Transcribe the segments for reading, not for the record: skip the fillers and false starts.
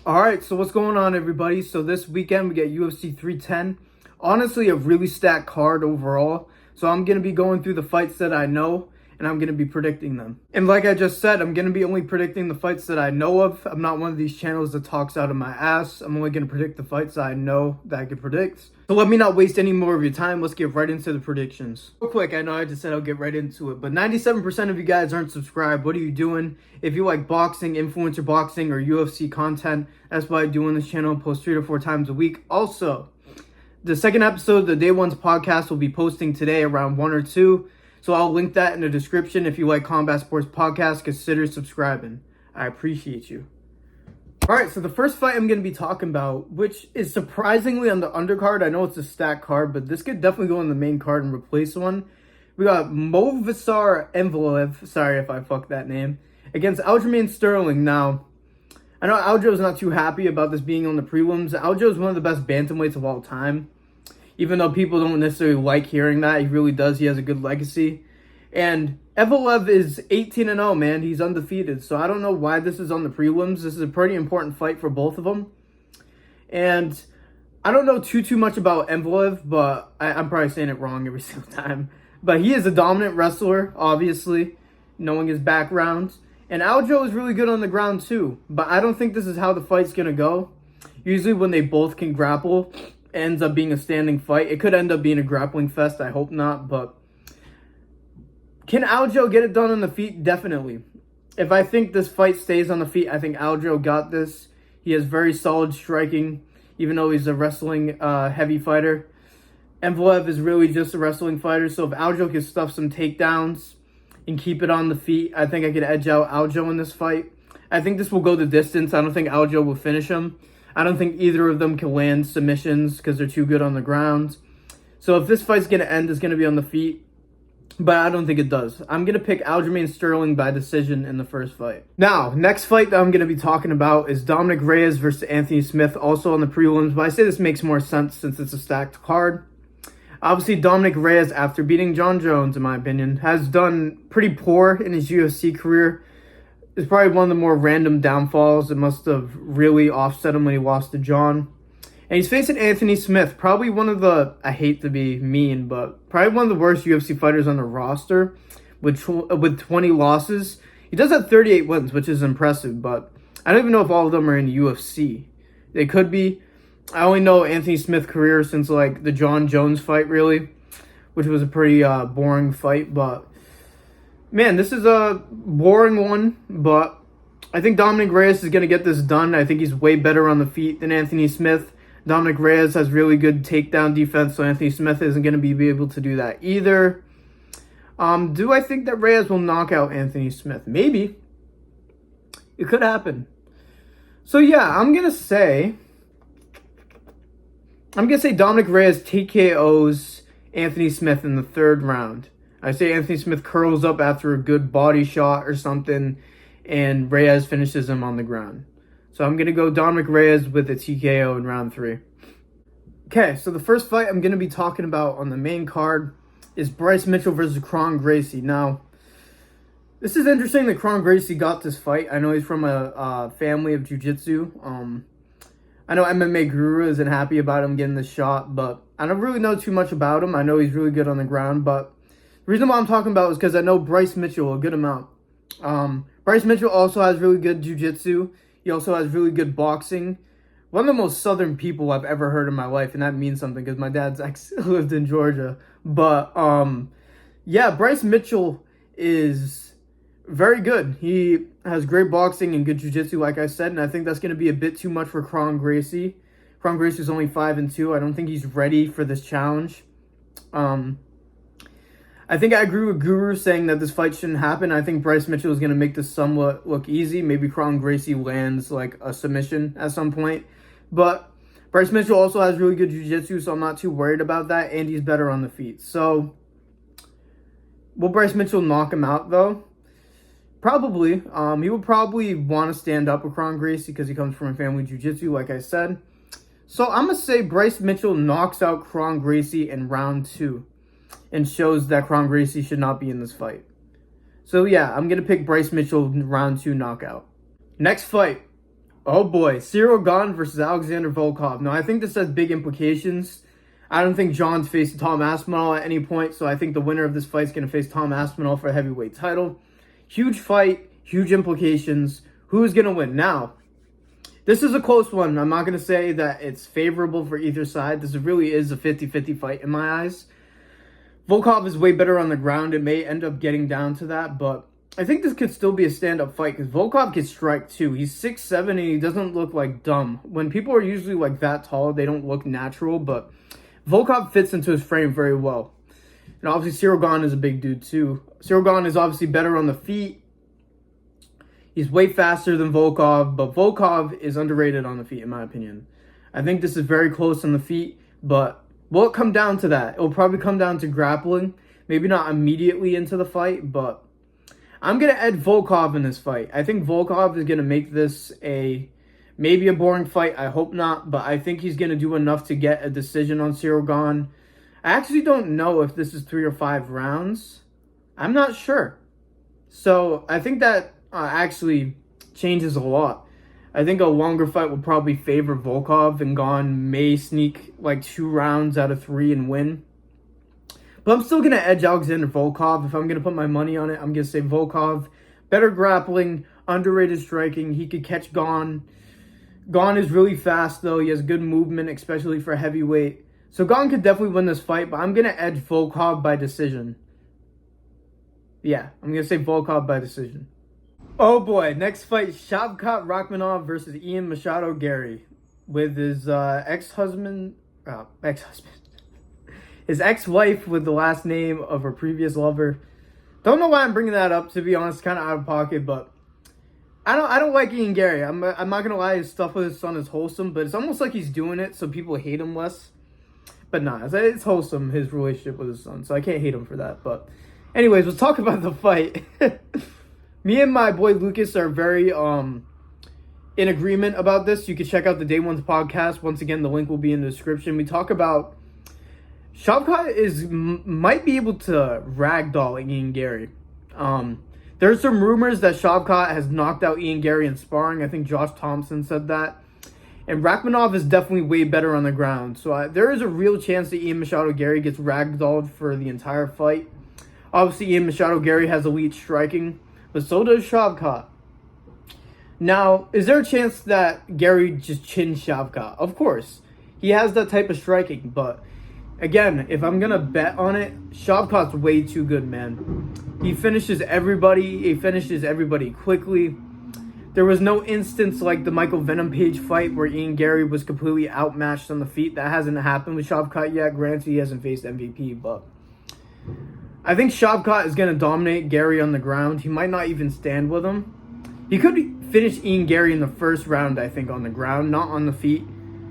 All right, so what's going on, everybody? So this weekend we get UFC 310. Honestly, a really stacked card overall. So I'm going to be going through the fights that I know, and I'm going to be predicting them. And like I just said, I'm going to be only predicting the fights that I know of. I'm not one of these channels that talks out of my ass. I'm only going to predict the fights that I know that I can predict. So let me not waste any more of your time. Let's get right into the predictions. Real quick, I know I just said I'll get right into it, but 97% of you guys aren't subscribed. What are you doing? If you like boxing, influencer boxing, or UFC content, that's why I do on this channel. Post 3 to 4 times a week. Also, the second episode of the Day One's podcast will be posting today around 1 or 2. So I'll link that in the description. If you like Combat Sports Podcast, consider subscribing. I appreciate you. Alright, so the first fight I'm going to be talking about, which is surprisingly on the undercard. I know it's a stacked card, but this could definitely go on the main card and replace one. We got Movsar Evloev, sorry if I fucked that name, against Aljamain Sterling. Now, I know Aljo's not too happy about this being on the prelims. Aljo's one of the best bantamweights of all time. Even though people don't necessarily like hearing that, he really does. He has a good legacy. And Evloev is 18-0, man. He's undefeated. So I don't know why this is on the prelims. This is a pretty important fight for both of them. And I don't know too much about Evloev, but I'm probably saying it wrong every single time. But he is a dominant wrestler, obviously, knowing his background. And Aljo is really good on the ground too. But I don't think this is how the fight's going to go. Usually when they both can grapple, it ends up being a standing fight. It could end up being a grappling fest. I hope not, but can Aljo get it done on the feet? Definitely. If I think this fight stays on the feet, I think Aljo got this. He has very solid striking, even though he's a wrestling heavy fighter. Evloev is really just a wrestling fighter, so if Aljo can stuff some takedowns and keep it on the feet, I think I could edge out Aljo in this fight. I think this will go the distance. I don't think Aljo will finish him. I don't think either of them can land submissions because they're too good on the ground. So if this fight's going to end, it's going to be on the feet. But I don't think it does. I'm going to pick Aljamain Sterling by decision in the first fight. Now, next fight that I'm going to be talking about is Dominic Reyes versus Anthony Smith, also on the prelims. But I say this makes more sense since it's a stacked card. Obviously, Dominic Reyes, after beating John Jones, in my opinion, has done pretty poor in his UFC career. It's probably one of the more random downfalls. It must have really offset him when he lost to John. And he's facing Anthony Smith, probably one of the, I hate to be mean, but probably one of the worst UFC fighters on the roster with 20 losses. He does have 38 wins, which is impressive, but I don't even know if all of them are in the UFC. They could be. I only know Anthony Smith's career since like the John Jones fight, really, which was a pretty boring fight, but man, this is a boring one, but I think Dominic Reyes is going to get this done. I think he's way better on the feet than Anthony Smith. Dominic Reyes has really good takedown defense, so Anthony Smith isn't going to be able to do that either. Do I think that Reyes will knock out Anthony Smith? Maybe. It could happen. So yeah, I'm going to say Dominic Reyes TKOs Anthony Smith in the third round. I say Anthony Smith curls up after a good body shot or something, and Reyes finishes him on the ground. So I'm going to go Dominic Reyes with a TKO in round 3. Okay, so the first fight I'm going to be talking about on the main card is Bryce Mitchell versus Kron Gracie. Now, this is interesting that Kron Gracie got this fight. I know he's from a family of jiu-jitsu. I know MMA Guru isn't happy about him getting this shot, but I don't really know too much about him. I know he's really good on the ground, but the reason why I'm talking about is because I know Bryce Mitchell a good amount. Bryce Mitchell also has really good jiu-jitsu. He also has really good boxing. One of the most southern people I've ever heard in my life, and that means something because my dad's actually lived in Georgia. But, yeah, Bryce Mitchell is very good. He has great boxing and good jiu-jitsu, like I said, and I think that's going to be a bit too much for Kron Gracie. Kron Gracie is only 5-2. I don't think he's ready for this challenge. I think I agree with Guru saying that this fight shouldn't happen. I think Bryce Mitchell is going to make this somewhat look easy. Maybe Kron Gracie lands like a submission at some point. But Bryce Mitchell also has really good jiu-jitsu, so I'm not too worried about that. And he's better on the feet. So, will Bryce Mitchell knock him out, though? Probably. He would probably want to stand up with Kron Gracie because he comes from a family jiu-jitsu, like I said. So, I'm going to say Bryce Mitchell knocks out Kron Gracie in round 2. And shows that Kron Gracie should not be in this fight. So yeah, I'm going to pick Bryce Mitchell round 2 knockout. Next fight, Oh boy, Cyril Gane versus Alexander Volkov. Now, I think this has big implications. I don't think John's faced Tom Aspinall at any point, so I think the winner of this fight is going to face Tom Aspinall for a heavyweight title. Huge fight, huge implications. Who's going to win? Now, this is a close one. I'm not going to say that it's favorable for either side. This really is a 50-50 fight in my eyes. Volkov is way better on the ground. It may end up getting down to that, but I think this could still be a stand-up fight because Volkov can strike too. He's 6'7", and he doesn't look like dumb. When people are usually like that tall, they don't look natural, but Volkov fits into his frame very well. And obviously Cyril Gane is a big dude too. Cyril Gane is obviously better on the feet. He's way faster than Volkov, but Volkov is underrated on the feet in my opinion. I think this is very close on the feet, but will it come down to that? It'll probably come down to grappling. Maybe not immediately into the fight, but I'm going to add Volkov in this fight. I think Volkov is going to make this maybe a boring fight. I hope not, but I think he's going to do enough to get a decision on Cyril Gane. I actually don't know if this is 3 or 5 rounds. I'm not sure. So I think that actually changes a lot. I think a longer fight will probably favor Volkov, and Gane may sneak like 2 rounds out of 3 and win. But I'm still going to edge Alexander Volkov. If I'm going to put my money on it, I'm going to say Volkov. Better grappling, underrated striking. He could catch Gane. Gane is really fast, though. He has good movement, especially for heavyweight. So Gane could definitely win this fight, but I'm going to edge Volkov by decision. Yeah, I'm going to say Volkov by decision. Oh boy, next fight, Shavkat Rakhmonov versus Ian Machado Gary. With his his ex-wife with the last name of her previous lover. Don't know why I'm bringing that up, to be honest, kind of out of pocket, but I don't like Ian Gary. I'm not going to lie, his stuff with his son is wholesome, but it's almost like he's doing it so people hate him less. But nah, it's wholesome, his relationship with his son, so I can't hate him for that. But anyways, let's talk about the fight. Me and my boy Lucas are very in agreement about this. You can check out the Day One's podcast. Once again, the link will be in the description. We talk about Shavkat might be able to ragdoll Ian Gary. There's some rumors that Shavkat has knocked out Ian Gary in sparring. I think Josh Thompson said that. And Rakhmonov is definitely way better on the ground. So there is a real chance that Ian Machado Gary gets ragdolled for the entire fight. Obviously, Ian Machado Gary has elite striking, but so does Shavkat. Now, is there a chance that Gary just chins Shavkat? Of course. He has that type of striking, but again, if I'm going to bet on it, Shavkat's way too good, man. He finishes everybody. He finishes everybody quickly. There was no instance like the Michael Venom Page fight where Ian Gary was completely outmatched on the feet. That hasn't happened with Shavkat yet. Granted, he hasn't faced MVP, but I think Shavkat is going to dominate Gary on the ground. He might not even stand with him. He could finish Ian Gary in the first round, I think, on the ground, not on the feet.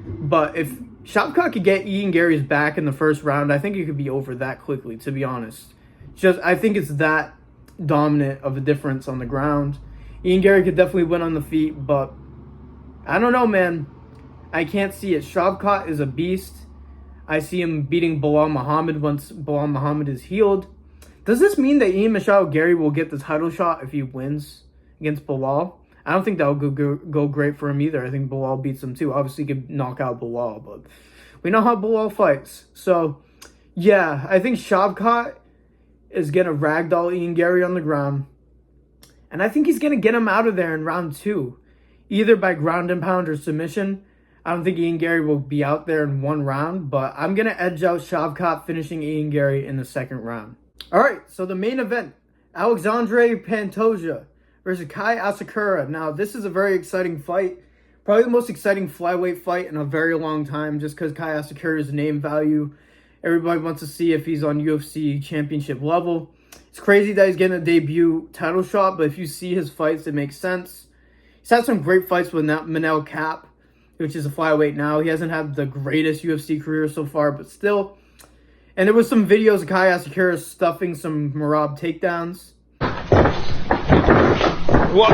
But if Shavkat could get Ian Gary's back in the first round, I think it could be over that quickly, to be honest. I think it's that dominant of a difference on the ground. Ian Gary could definitely win on the feet, but I don't know, man. I can't see it. Shavkat is a beast. I see him beating Belal Muhammad once Belal Muhammad is healed. Does this mean that Ian Machado Gary will get the title shot if he wins against Belal? I don't think that will go great for him either. I think Belal beats him too. Obviously, he could knock out Belal, but we know how Belal fights. So, yeah, I think Shavkat is going to ragdoll Ian Gary on the ground. And I think he's going to get him out of there in round 2, either by ground and pound or submission. I don't think Ian Gary will be out there in 1 round, but I'm going to edge out Shavkat finishing Ian Gary in the 2nd round. All right, so the main event, Alexandre Pantoja versus Kai Asakura. Now, this is a very exciting fight. Probably the most exciting flyweight fight in a very long time, just because Kai Asakura's name value. Everybody wants to see if he's on UFC championship level. It's crazy that he's getting a debut title shot, but if you see his fights, it makes sense. He's had some great fights with Manel Kape, which is a flyweight now. He hasn't had the greatest UFC career so far, but still. And there was some videos of Kai Asakura stuffing some Marab takedowns. What?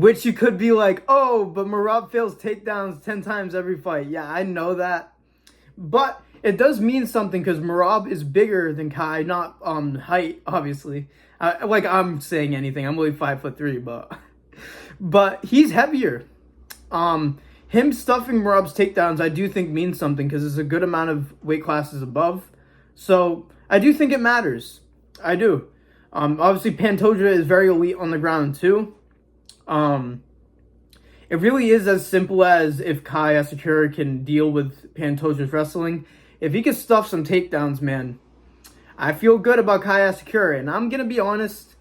Which you could be like, oh, but Merab fails takedowns 10 times every fight. Yeah, I know that. But it does mean something because Merab is bigger than Kai, not height, obviously. Like I'm saying anything. I'm only 5'3", but he's heavier. Him stuffing Merab's takedowns, I do think means something because there's a good amount of weight classes above. So I do think it matters. I do. Obviously, Pantoja is very elite on the ground too. It really is as simple as if Kai Asakura can deal with Pantoja's wrestling. If he can stuff some takedowns, man, I feel good about Kai Asakura. And I'm going to be honest,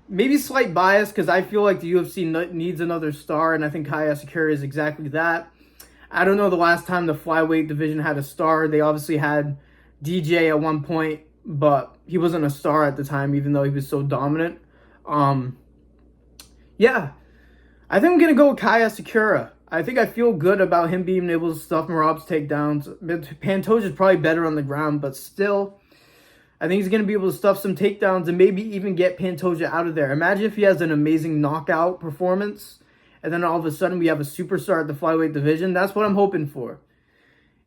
maybe slight bias because I feel like the UFC needs another star. And I think Kai Asakura is exactly that. I don't know the last time the flyweight division had a star. They obviously had DJ at one point, but he wasn't a star at the time, even though he was so dominant. Yeah, I think I'm going to go with Kai Asakura. I think I feel good about him being able to stuff Merab's takedowns. Pantoja's probably better on the ground, but still, I think he's going to be able to stuff some takedowns and maybe even get Pantoja out of there. Imagine if he has an amazing knockout performance, and then all of a sudden we have a superstar at the flyweight division. That's what I'm hoping for.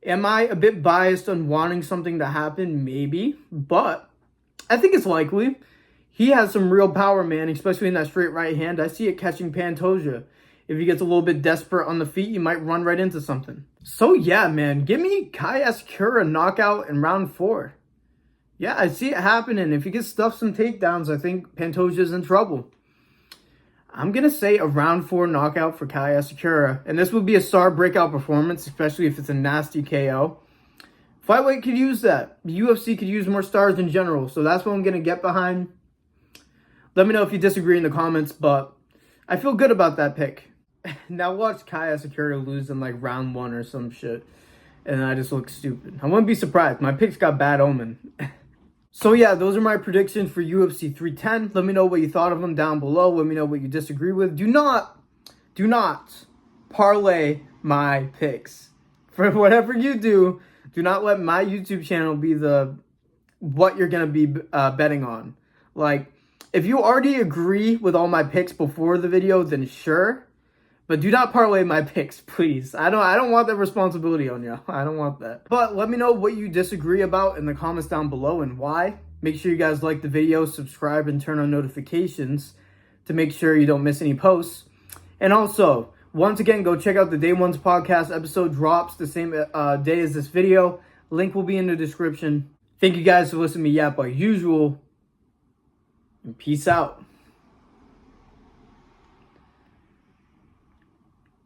Am I a bit biased on wanting something to happen? Maybe, but I think it's likely. He has some real power, man, especially in that straight right hand. I see it catching Pantoja. If he gets a little bit desperate on the feet, he might run right into something. So, yeah, man, give me Kai Asakura knockout in round 4. Yeah, I see it happening. If he gets stuffed some takedowns, I think Pantoja's in trouble. I'm going to say a round 4 knockout for Kai Asakura. And this would be a star breakout performance, especially if it's a nasty KO. Flyweight could use that. The UFC could use more stars in general. So that's what I'm going to get behind. Let me know if you disagree in the comments, but I feel good about that pick. Now watch Kai Asakura lose in like round 1 or some shit. And I just look stupid. I wouldn't be surprised. My picks got bad omen. So yeah, those are my predictions for UFC 310. Let me know what you thought of them down below. Let me know what you disagree with. Do not parlay my picks. For whatever you do not let my YouTube channel be what you're going to be betting on. Like, if you already agree with all my picks before the video, then sure. But do not parlay my picks, please. I don't want that responsibility on you. I don't want that. But let me know what you disagree about in the comments down below and why. Make sure you guys like the video, subscribe, and turn on notifications to make sure you don't miss any posts. And also, once again, go check out the Day One's podcast. Episode drops the same day as this video. Link will be in the description. Thank you guys for listening to me yap like usual. And peace out.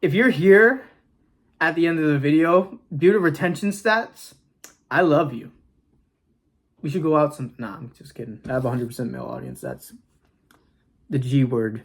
If you're here at the end of the video, due to retention stats, I love you. We should go out some... Nah, I'm just kidding. I have a 100% male audience. That's the G word.